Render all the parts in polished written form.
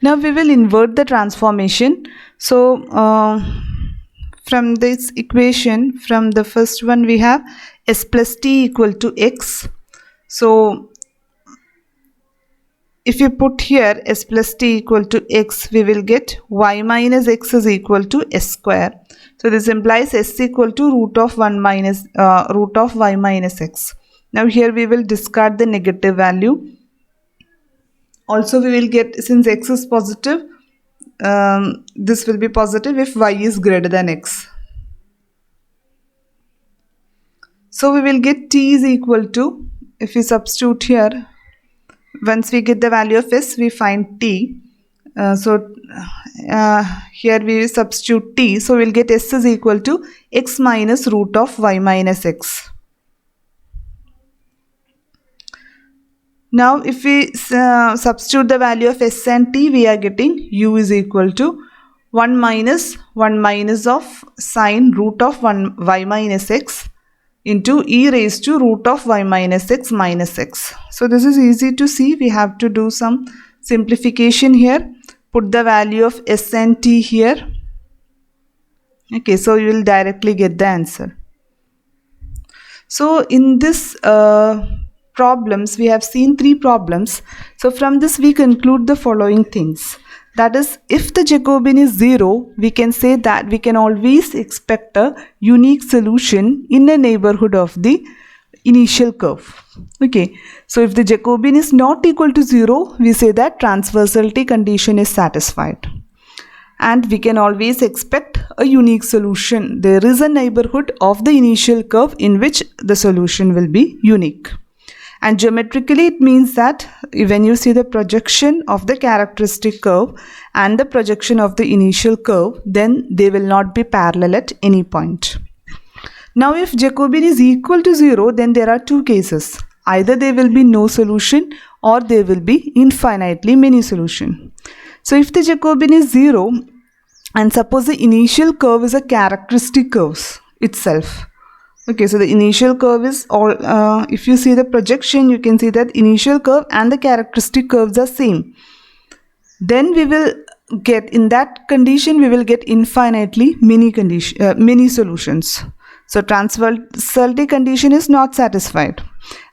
Now we will invert the transformation. So from this equation, from the first one we have s plus t equal to x. So if you put here s plus t equal to x, we will get y minus x is equal to s square. So this implies s equal to root of y minus x. Now here we will discard the negative value. Also we will get, since x is positive, this will be positive if y is greater than x. So we will get t is equal to, if we substitute here, once we get the value of s, we find t. Here we will substitute t. So we'll get s is equal to x minus root of y minus x. Now if we substitute the value of s and t, we are getting u is equal to 1 minus of sine root of y minus x into e raised to root of y minus x minus x. So this is easy to see. We have to do some simplification here. Put the value of s and t here. Okay, so you will directly get the answer. So in this problems, we have seen 3 problems. So from this we conclude the following things. That is, if the Jacobian is 0, we can say that we can always expect a unique solution in the neighborhood of the initial curve. Okay, so if the Jacobian is not equal to 0, we say that transversality condition is satisfied. And we can always expect a unique solution. There is a neighborhood of the initial curve in which the solution will be unique. And geometrically it means that when you see the projection of the characteristic curve and the projection of the initial curve, then they will not be parallel at any point. Now if Jacobian is equal to 0, then there are 2 cases. Either there will be no solution or there will be infinitely many solutions. So if the Jacobian is 0 and suppose the initial curve is a characteristic curve itself. Okay, so the initial curve is all, if you see the projection, you can see that initial curve and the characteristic curves are same. Then we will get, in that condition, we will get infinitely many solutions. So transversality condition is not satisfied.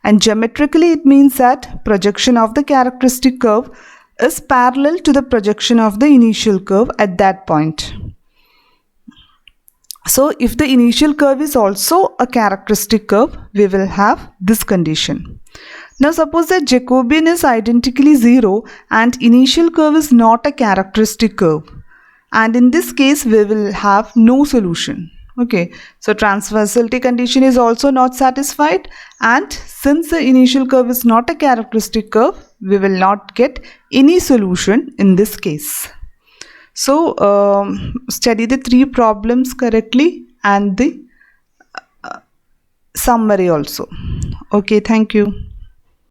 And geometrically it means that projection of the characteristic curve is parallel to the projection of the initial curve at that point. So if the initial curve is also a characteristic curve, we will have this condition. Now suppose that Jacobian is identically 0 and initial curve is not a characteristic curve. And in this case, we will have no solution. Okay, so transversality condition is also not satisfied, and since the initial curve is not a characteristic curve, we will not get any solution in this case. So study the 3 problems correctly and the summary also. Okay, thank you.